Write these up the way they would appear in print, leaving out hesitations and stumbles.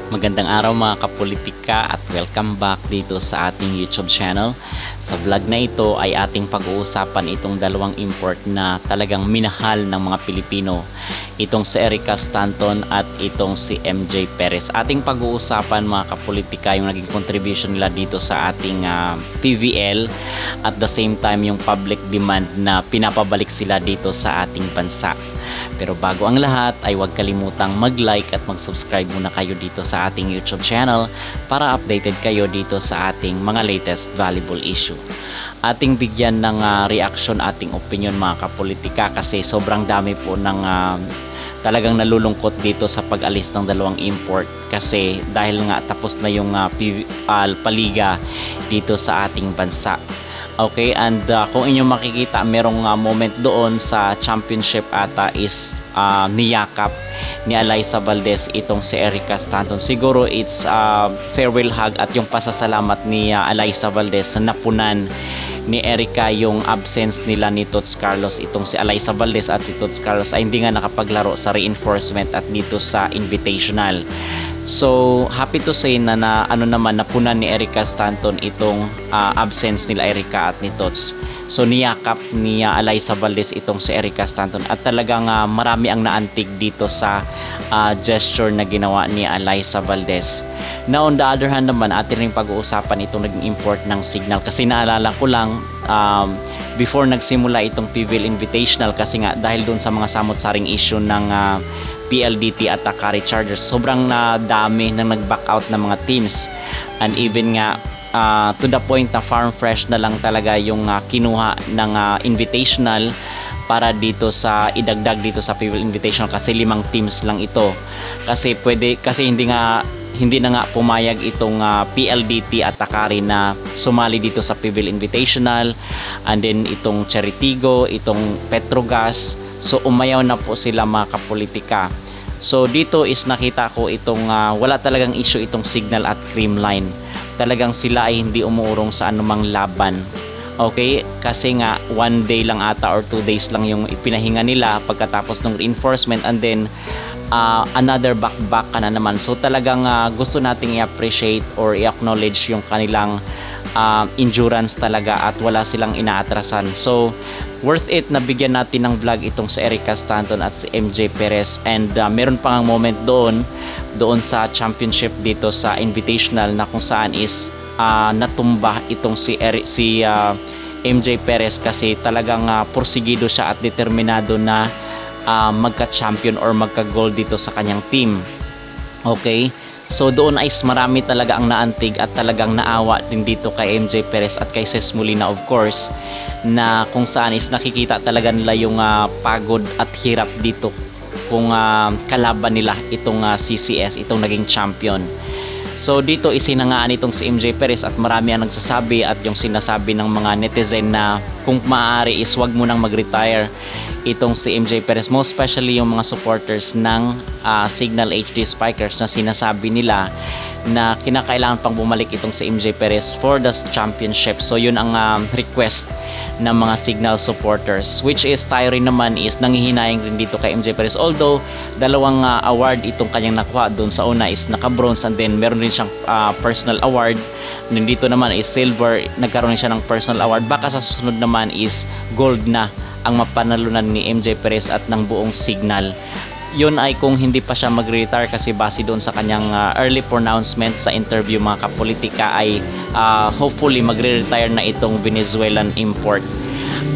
Magandang araw mga kapolitika at welcome back dito sa ating YouTube channel. Sa vlog na ito ay ating pag-uusapan itong dalawang import na talagang minahal ng mga Pilipino. Itong si Erica Stanton at itong si MJ Perez. Ating pag-uusapan mga kapolitika yung naging contribution nila dito sa ating PVL at the same time yung public demand na pinapabalik sila dito sa ating bansa. Pero bago ang lahat ay huwag kalimutang mag-like at mag-subscribe muna kayo dito sa ating YouTube channel para updated kayo dito sa ating mga latest valuable issue. Ating bigyan ng reaction, ating opinion mga kapolitika kasi sobrang dami po ng talagang nalulungkot dito sa pag-alis ng dalawang import kasi dahil nga tapos na yung paliga dito sa ating bansa. Okay, and kung inyong makikita, merong moment doon sa championship ata is niyakap ni Alyssa Valdez itong si Erica Stanton. Siguro it's farewell hug at yung pasasalamat ni Alyssa Valdez na napunan ni Erica yung absence nila ni Tots Carlos. Itong si Alyssa Valdez at si Tots Carlos ay hindi nga nakapaglaro sa reinforcement at dito sa invitational. So happy to say na, napunan ni Erica Stanton itong absence nila Erica at ni Tots. So niyakap ni Alyssa Valdez itong si Erica Stanton at talagang marami ang naantig dito sa gesture na ginawa ni Alyssa Valdez. Now on the other hand naman, atin rin pag-uusapan itong naging import ng signal kasi naalala ko lang before nagsimula itong PVL Invitational kasi nga dahil doon sa mga samot-saring issue ng PLDT at Takari Chargers, sobrang dami nang nag-back out ng mga teams and even nga to the point na Farm Fresh na lang talaga yung kinuha ng invitational para dito sa idagdag dito sa PVL Invitational kasi 5 teams lang ito kasi hindi na nga pumayag itong PLDT at Takari na sumali dito sa PVL Invitational and then itong Cheritigo, itong Petrogas. So umayaw na po sila mga kapolitika. So dito is nakita ko itong wala talagang issue itong Signal at Creamline. Talagang sila ay hindi umuurong sa anumang laban. Okay, kasi nga 1 day lang ata or 2 days lang yung ipinahinga nila pagkatapos ng reinforcement and then another back na naman. So talagang gusto nating i-appreciate or i-acknowledge yung kanilang endurance talaga at wala silang inaatrasan. So worth it na bigyan natin ng vlog itong si Erica Stanton at si MJ Perez and meron pang moment doon sa championship dito sa invitational na kung saan is natumba itong si MJ Perez kasi talagang porsigido siya at determinado na magka-champion or magka-gold dito sa kanyang team. Okay, so doon ay marami talaga ang naantig at talagang naawa din dito kay MJ Perez at kay Ces Molina of course, na kung saan is nakikita talaga nila yung pagod at hirap dito kung kalaban nila itong CCS, itong naging champion. So dito isinangaan itong si MJ Perez at marami ang nagsasabi at yung sinasabi ng mga netizen na kung maaari is wag mo nang mag-retire itong si MJ Perez, most especially yung mga supporters ng Signal HD Spikers na sinasabi nila na kinakailangan pang bumalik itong si MJ Perez for the championship. So yun ang request ng mga Signal supporters, which is tayo rin naman is nanghihinayang rin dito kay MJ Perez, although dalawang award itong kanyang nakuha. Doon sa una is naka-bronze and then meron din siyang personal award, and dito naman is silver, nagkaroon siya ng personal award. Baka sa susunod naman is gold na ang mapanalunan ni MJ Perez at ng buong Signal. Yun ay kung hindi pa siya mag-retire kasi base doon sa kanyang early pronouncement sa interview mga kapolitika ay hopefully magre-retire na itong Venezuelan import.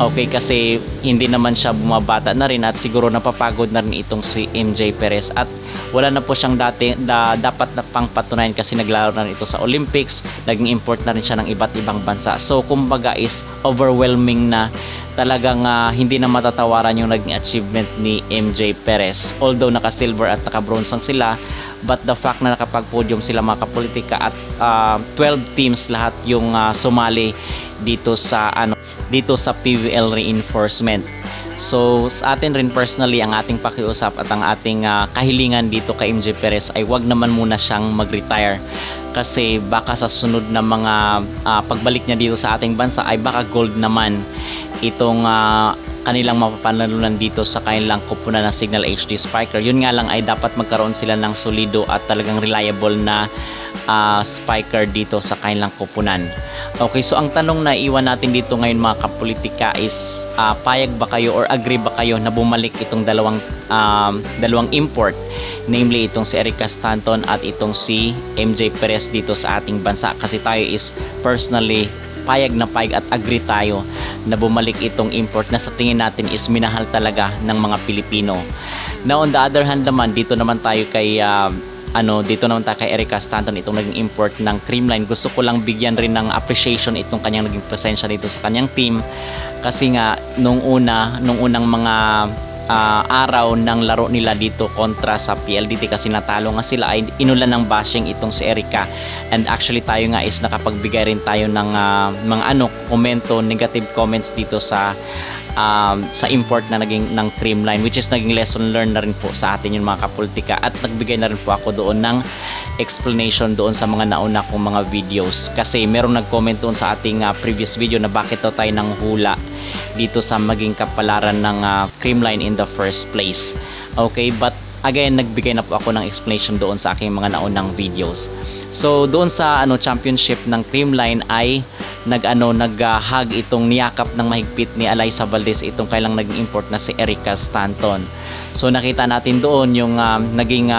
Okay, kasi hindi naman siya bumabata na rin at siguro napapagod na rin itong si MJ Perez at wala na po siyang dapat na pang patunayan kasi naglaro na rin ito sa Olympics, naging import na rin siya ng iba't ibang bansa. So kumbaga is overwhelming na, talagang hindi na matatawaran yung naging achievement ni MJ Perez. Although naka-silver at naka-bronze lang sila, but the fact na nakapag-podium sila mga kapolitika at 12 teams lahat yung sumali dito sa PVL reinforcement. So sa atin rin personally, ang ating pakiusap at ang ating kahilingan dito kay MJ Perez ay wag naman muna siyang mag-retire kasi baka sa sunod na mga pagbalik niya dito sa ating bansa ay baka gold naman itong kanilang mapapanalunan dito sa kanilang kupunan ng Signal HD Spiker. Yun nga lang ay dapat magkaroon sila ng solido at talagang reliable na spiker dito sa kanilang kupunan. Okay, so ang tanong na iwan natin dito ngayon mga kapolitika is payag ba kayo or agree ba kayo na bumalik itong dalawang import, namely itong si Erica Stanton at itong si MJ Perez dito sa ating bansa? Kasi tayo is personally payag na payag at agree tayo na bumalik itong import na sa tingin natin is minahal talaga ng mga Pilipino. Now on the other hand naman, dito naman tayo kay Erica Stanton, itong naging import ng Creamline. Gusto ko lang bigyan rin ng appreciation itong kanyang naging presensya dito sa kanyang team, kasi nga nung unang mga araw ng laro nila dito kontra sa PLDT, kasi natalo nga sila, ay inulan ng bashing itong si Erica. And actually tayo nga is nakapagbigay rin tayo ng mga komento, negative comments dito sa import na naging ng Creamline, which is naging lesson learned na rin po sa atin yung mga kapolitika, at nagbigay na rin po ako doon ng explanation doon sa mga nauna kong mga videos, kasi merong nag-comment doon sa ating previous video na bakit daw tayo nang hula dito sa maging kapalaran ng Creamline in the first place. Okay, but again, nagbigay na po ako ng explanation doon sa aking mga naunang videos. So doon sa championship ng Creamline ay nag-hug itong niyakap ng mahigpit ni Alyssa Valdez itong kailang naging import na si Erica Stanton. So nakita natin doon yung naging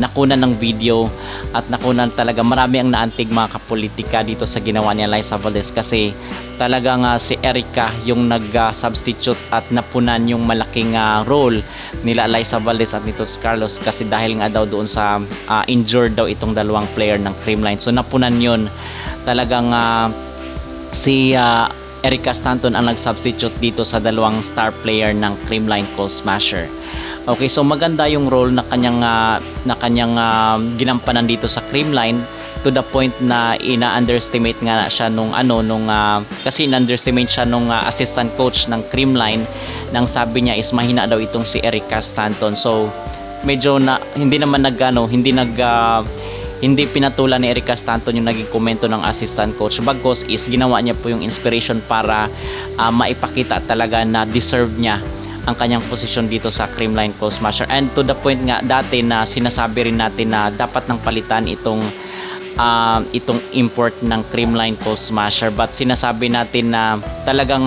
nakunan ng video, at nakunan talaga, marami ang naantig mga kapolitika dito sa ginawa ni Alyssa Valdez, kasi talagang si Erica yung nag-substitute at napunan yung malaking role nila Alyssa Valdez at nito Carlos, kasi dahil nga daw doon sa injured daw itong dalawang player ng Creamline. So napunan yun talagang si Erica Stanton ang nag-substitute dito sa dalawang star player ng Creamline Cold Smasher. Okay, so maganda yung role na kanyang ginampanan dito sa Creamline, to the point na ina-underestimate nga siya kasi ina-underestimate siya nung assistant coach ng Creamline, nang sabi niya is mahina daw itong si Erica Stanton. So medyo hindi pinatulan ni Erica Stanton yung naging komento ng assistant coach, bagos is ginawa niya po yung inspiration para maipakita talaga na deserve niya ang kanyang posisyon dito sa Creamline Cold Smasher. And to the point nga dati na sinasabi rin natin na dapat nang palitan itong import ng Creamline Cold Smasher, but sinasabi natin na talagang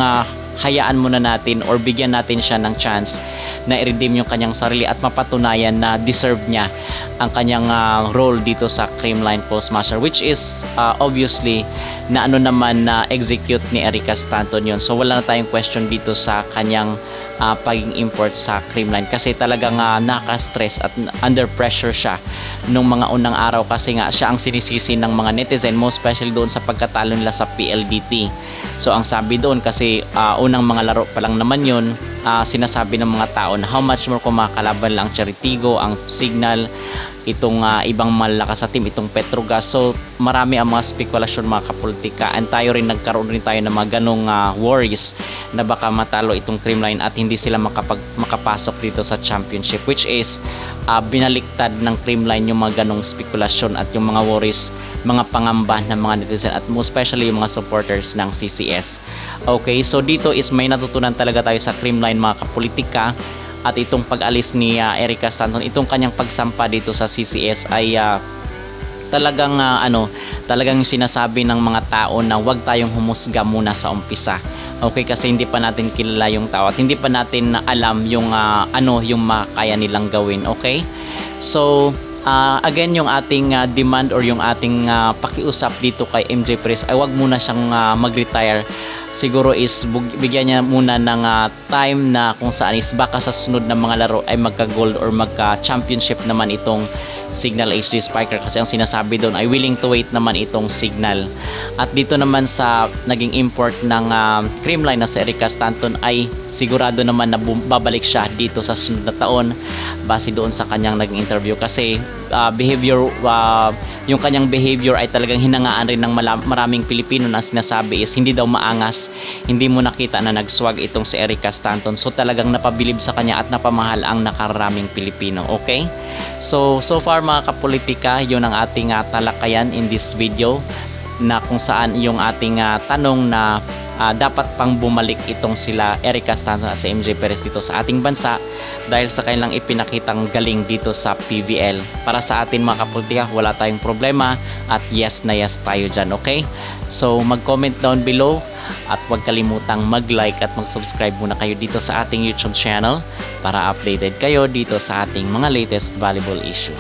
hayaan muna natin or bigyan natin siya ng chance na i-redeem yung kanyang sarili at mapatunayan na deserve niya ang kanyang role dito sa Creamline Cold Smasher, which is obviously na na execute ni Erica Stanton yun. So wala na tayong question dito sa kanyang pagiging import sa Creamline, kasi talagang naka-stress at under pressure siya nung mga unang araw, kasi nga siya ang sinisisi ng mga netizen, most especially doon sa pagkatalo nila sa PLDT. So ang sabi doon, kasi unang mga laro pa lang naman yun, sinasabi ng mga tao na how much more kung makakalaban lang Cheritigo, ang Signal, itong ibang malakas sa team, itong Petrogas. So marami ang mga spekulasyon mga kapolitika, and tayo rin nagkaroon rin tayo ng mga ganong worries na baka matalo itong Creamline at hindi sila makapasok dito sa championship, which is binaliktad ng Creamline yung mga ganong spekulasyon at yung mga worries, mga pangamba ng mga netizen, at most especially yung mga supporters ng CCS. Okay, so dito is may natutunan talaga tayo sa Creamline mga kapolitika. At itong pag-alis ni Erica Stanton, itong kanyang pagsampa dito sa CCS ay talagang sinasabi ng mga tao na huwag tayong humusga muna sa umpisa. Okay, kasi hindi pa natin kilala yung tao at hindi pa natin alam yung yung makaya nilang gawin. Okay, so again, yung ating demand or yung ating pakiusap dito kay MJ Perez ay wag muna siyang mag-retire. Siguro is bigyan niya muna ng time na kung saan is baka sa sunod na mga laro ay magka-gold or magka-championship naman itong Signal HD Spiker, kasi ang sinasabi doon ay willing to wait naman itong Signal. At dito naman sa naging import ng Creamline na si Erica Stanton ay sigurado naman na babalik siya dito sa sunod na taon base doon sa kanyang naging interview, kasi yung kanyang behavior ay talagang hinangaan rin ng maraming Pilipino na sinasabi is hindi daw maangas, hindi mo nakita na nagswag itong si Erica Stanton. So talagang napabilib sa kanya at napamahal ang nakaraming Pilipino. Okay, so far mga kapolitika, yun ang ating talakayan in this video. na kung saan yung ating tanong na dapat pang bumalik itong sila Eric Castano sa MJ Perez dito sa ating bansa dahil sa kanilang ipinakitang galing dito sa PBL. Para sa atin mga kapolitika, wala tayong problema at yes na yes tayo dyan, okay? So mag-comment down below at huwag kalimutang mag-like at mag-subscribe muna kayo dito sa ating YouTube channel para updated kayo dito sa ating mga latest volleyball issue.